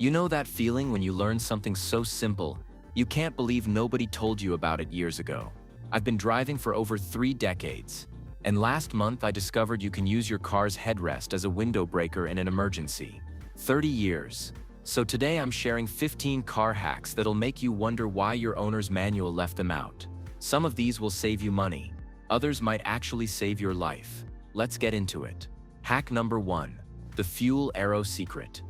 You know that feeling when you learn something so simple, you can't believe nobody told you about it years ago. I've been driving for over 3 decades, and last month I discovered you can use your car's headrest as a window breaker in an emergency. 30 years. So today I'm sharing 15 car hacks that'll make you wonder why your owner's manual left them out. Some of these will save you money. Others might actually save your life. Let's get into it. Hack number 1. The fuel arrow secret.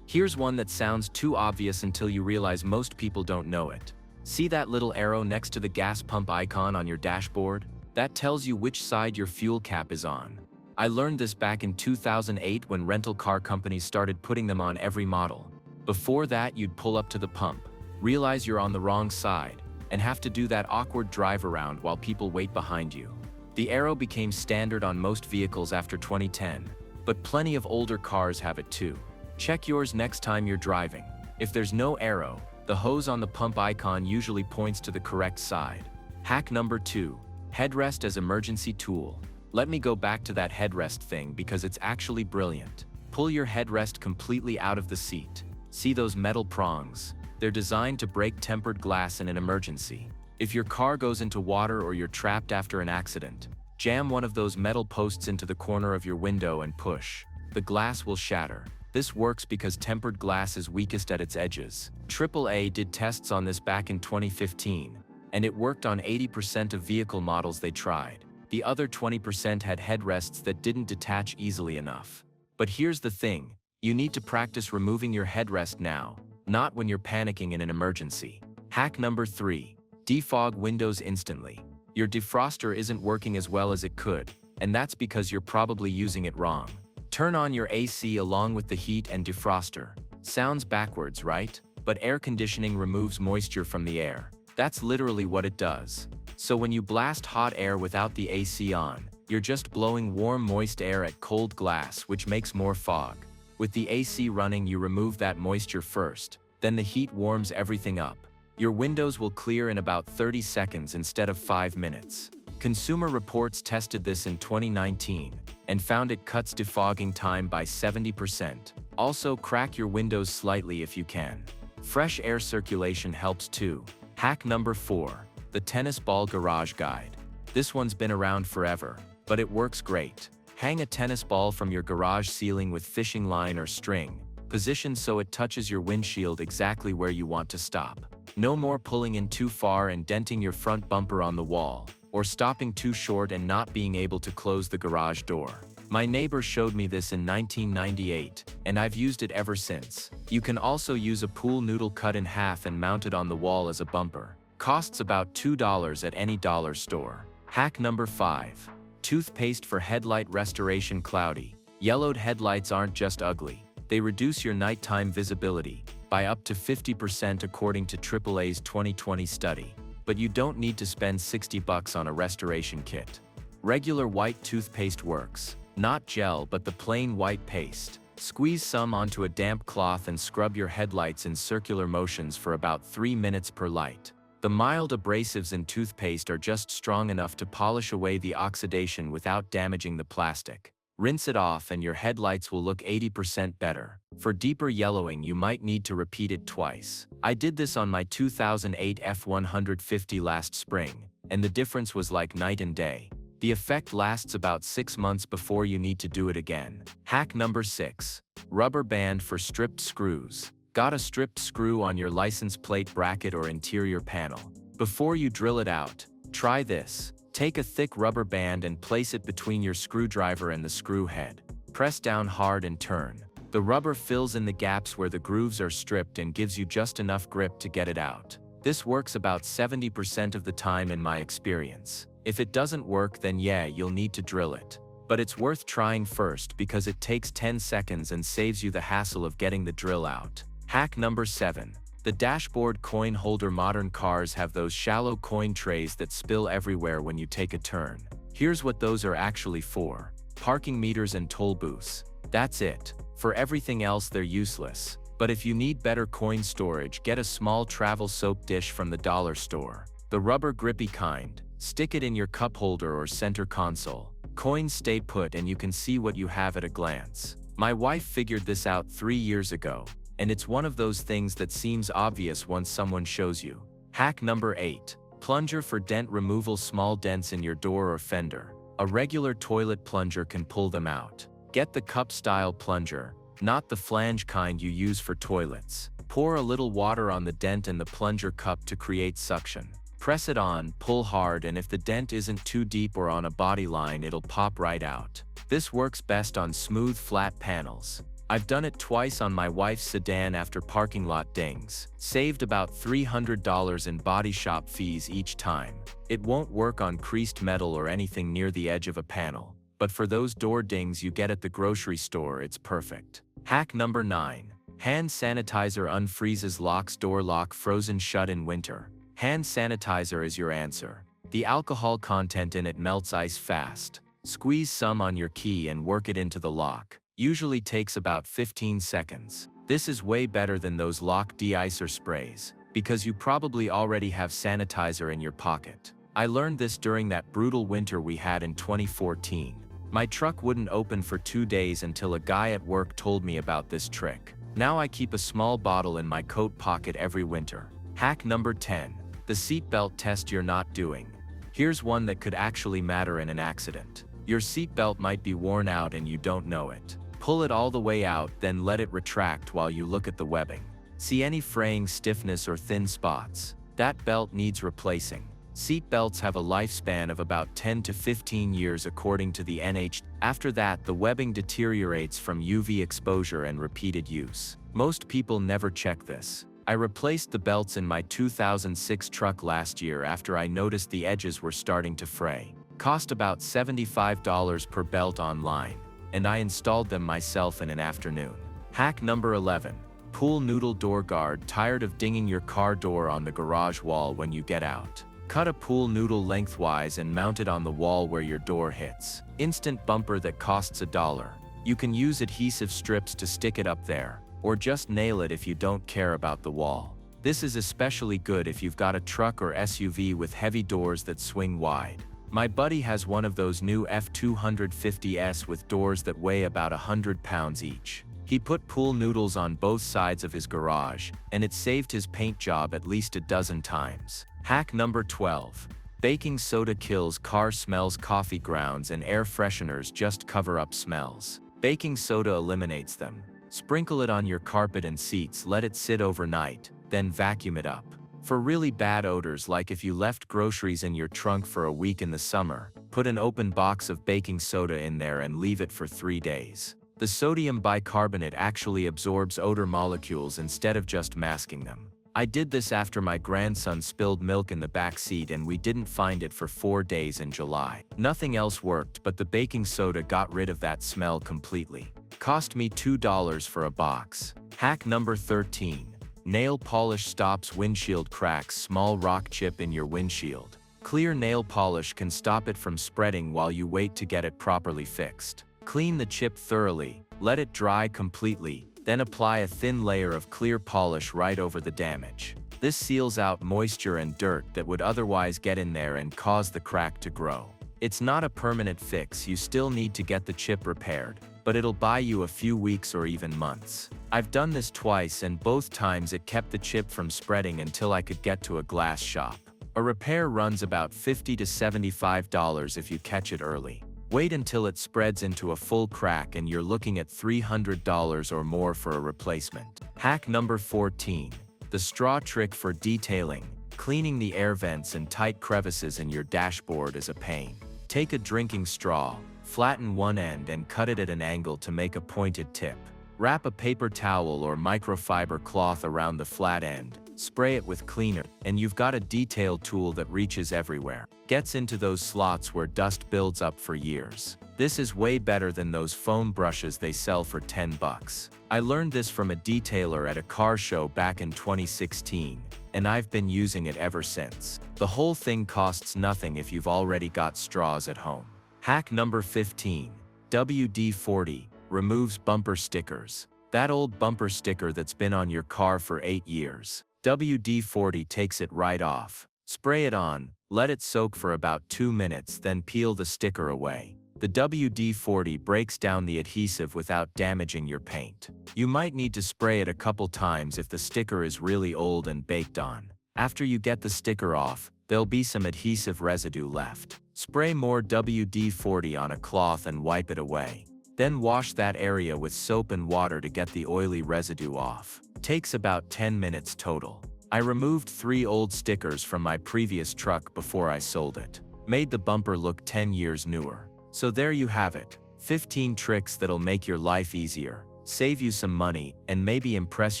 Here's one that sounds too obvious until you realize most people don't know it. See that little arrow next to the gas pump icon on your dashboard? That tells you which side your fuel cap is on. I learned this back in 2008 when rental car companies started putting them on every model. Before that, you'd pull up to the pump, realize you're on the wrong side, and have to do that awkward drive around while people wait behind you. The arrow became standard on most vehicles after 2010, but plenty of older cars have it too. Check yours next time you're driving. If there's no arrow, the hose on the pump icon usually points to the correct side. Hack number 2. Headrest as emergency tool. Let me go back to that headrest thing because it's actually brilliant. Pull your headrest completely out of the seat. See those metal prongs? They're designed to break tempered glass in an emergency. If your car goes into water or you're trapped after an accident, jam one of those metal posts into the corner of your window and push. The glass will shatter. This works because tempered glass is weakest at its edges. AAA did tests on this back in 2015, and it worked on 80% of vehicle models they tried. The other 20% had headrests that didn't detach easily enough. But here's the thing. You need to practice removing your headrest now, not when you're panicking in an emergency. Hack number 3. Defog windows instantly. Your defroster isn't working as well as it could, and that's because you're probably using it wrong. Turn on your AC along with the heat and defroster. Sounds backwards, right? But air conditioning removes moisture from the air. That's literally what it does. So when you blast hot air without the AC on, you're just blowing warm, moist air at cold glass, which makes more fog. With the AC running, you remove that moisture first, then the heat warms everything up. Your windows will clear in about 30 seconds instead of 5 minutes. Consumer Reports tested this in 2019 and found it cuts defogging time by 70%. Also, crack your windows slightly if you can. Fresh air circulation helps too. Hack number 4. The tennis ball garage guide. This one's been around forever, but it works great. Hang a tennis ball from your garage ceiling with fishing line or string, positioned so it touches your windshield exactly where you want to stop. No more pulling in too far and denting your front bumper on the wall, or stopping too short and not being able to close the garage door. My neighbor showed me this in 1998, and I've used it ever since. You can also use a pool noodle cut in half and mount it on the wall as a bumper. Costs about $2 at any dollar store. Hack number 5. Toothpaste for headlight restoration. Cloudy, yellowed headlights aren't just ugly. They reduce your nighttime visibility by up to 50% according to AAA's 2020 study. But you don't need to spend $60 on a restoration kit. Regular white toothpaste works. Not gel, but the plain white paste. Squeeze some onto a damp cloth and scrub your headlights in circular motions for about 3 minutes per light. The mild abrasives in toothpaste are just strong enough to polish away the oxidation without damaging the plastic. Rinse it off and your headlights will look 80% better. For deeper yellowing, you might need to repeat it twice. I did this on my 2008 F-150 last spring, and the difference was like night and day. The effect lasts about 6 months before you need to do it again. Hack number 6. Rubber band for stripped screws. Got a stripped screw on your license plate bracket or interior panel? Before you drill it out, try this. Take a thick rubber band and place it between your screwdriver and the screw head. Press down hard and turn. The rubber fills in the gaps where the grooves are stripped and gives you just enough grip to get it out. This works about 70% of the time in my experience. If it doesn't work, then yeah, you'll need to drill it. But it's worth trying first because it takes 10 seconds and saves you the hassle of getting the drill out. Hack number 7. The dashboard coin holder. Modern cars have those shallow coin trays that spill everywhere when you take a turn. Here's what those are actually for. Parking meters and toll booths. That's it. For everything else, they're useless. But if you need better coin storage, get a small travel soap dish from the dollar store. The rubber grippy kind. Stick it in your cup holder or center console. Coins stay put and you can see what you have at a glance. My wife figured this out 3 years ago, and it's one of those things that seems obvious once someone shows you. Hack number 8. Plunger for dent removal. Small dents in your door or fender. A regular toilet plunger can pull them out. Get the cup-style plunger, not the flange kind you use for toilets. Pour a little water on the dent in the plunger cup to create suction. Press it on, pull hard, and if the dent isn't too deep or on a body line, it'll pop right out. This works best on smooth, flat panels. I've done it twice on my wife's sedan after parking lot dings. Saved about $300 in body shop fees each time. It won't work on creased metal or anything near the edge of a panel, but for those door dings you get at the grocery store, it's perfect. Hack number 9. Hand sanitizer unfreezes locks. Door lock frozen shut in winter. Hand sanitizer is your answer. The alcohol content in it melts ice fast. Squeeze some on your key and work it into the lock. Usually takes about 15 seconds. This is way better than those lock de-icer sprays, because you probably already have sanitizer in your pocket. I learned this during that brutal winter we had in 2014. My truck wouldn't open for 2 days until a guy at work told me about this trick. Now I keep a small bottle in my coat pocket every winter. Hack number 10. The seatbelt test you're not doing. Here's one that could actually matter in an accident. Your seatbelt might be worn out and you don't know it. Pull it all the way out, then let it retract while you look at the webbing. See any fraying, stiffness, or thin spots? That belt needs replacing. Seat belts have a lifespan of about 10 to 15 years according to the NH. After that, the webbing deteriorates from UV exposure and repeated use. Most people never check this. I replaced the belts in my 2006 truck last year after I noticed the edges were starting to fray. Cost about $75 per belt online, and I installed them myself in an afternoon. Hack number 11. Pool noodle door guard. Tired of dinging your car door on the garage wall when you get out? Cut a pool noodle lengthwise and mount it on the wall where your door hits. Instant bumper that costs $1. You can use adhesive strips to stick it up there, or just nail it if you don't care about the wall. This is especially good if you've got a truck or SUV with heavy doors that swing wide. My buddy has one of those new F250s with doors that weigh about 100 pounds each. He put pool noodles on both sides of his garage, and it saved his paint job at least a dozen times. Hack number 12. Baking soda kills car smells. Coffee grounds and air fresheners just cover up smells. Baking soda eliminates them. Sprinkle it on your carpet and seats, let it sit overnight, then vacuum it up. For really bad odors, like if you left groceries in your trunk for a week in the summer, put an open box of baking soda in there and leave it for 3 days. The sodium bicarbonate actually absorbs odor molecules instead of just masking them. I did this after my grandson spilled milk in the back seat and we didn't find it for 4 days in July. Nothing else worked, but the baking soda got rid of that smell completely. Cost me $2 for a box. Hack number 13. Nail polish stops windshield cracks. Small rock chip in your windshield. Clear nail polish can stop it from spreading while you wait to get it properly fixed. Clean the chip thoroughly, let it dry completely, then apply a thin layer of clear polish right over the damage. This seals out moisture and dirt that would otherwise get in there and cause the crack to grow. It's not a permanent fix, you still need to get the chip repaired, but it'll buy you a few weeks or even months. I've done this twice and both times it kept the chip from spreading until I could get to a glass shop. A repair runs about $50 to $75 if you catch it early. Wait until it spreads into a full crack and you're looking at $300 or more for a replacement. Hack number 14. The straw trick for detailing. Cleaning the air vents and tight crevices in your dashboard is a pain. Take a drinking straw, flatten one end and cut it at an angle to make a pointed tip. Wrap a paper towel or microfiber cloth around the flat end, spray it with cleaner, and you've got a detail tool that reaches everywhere. Gets into those slots where dust builds up for years. This is way better than those foam brushes they sell for $10. I learned this from a detailer at a car show back in 2016, and I've been using it ever since. The whole thing costs nothing if you've already got straws at home. Hack number 15. WD-40 removes bumper stickers. That old bumper sticker that's been on your car for 8 years. WD-40 takes it right off. Spray it on, let it soak for about 2 minutes, then peel the sticker away. The WD-40 breaks down the adhesive without damaging your paint. You might need to spray it a couple times if the sticker is really old and baked on. After you get the sticker off, there'll be some adhesive residue left. Spray more WD-40 on a cloth and wipe it away. Then wash that area with soap and water to get the oily residue off. Takes about 10 minutes total. I removed 3 old stickers from my previous truck before I sold it. Made the bumper look 10 years newer. So there you have it. 15 tricks that'll make your life easier, save you some money, and maybe impress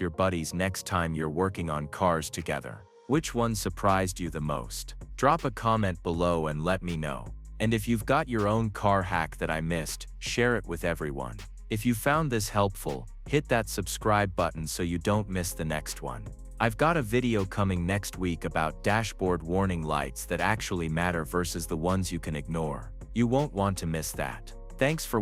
your buddies next time you're working on cars together. Which one surprised you the most? Drop a comment below and let me know. And if you've got your own car hack that I missed, share it with everyone. If you found this helpful, hit that subscribe button so you don't miss the next one. I've got a video coming next week about dashboard warning lights that actually matter versus the ones you can ignore. You won't want to miss that. Thanks for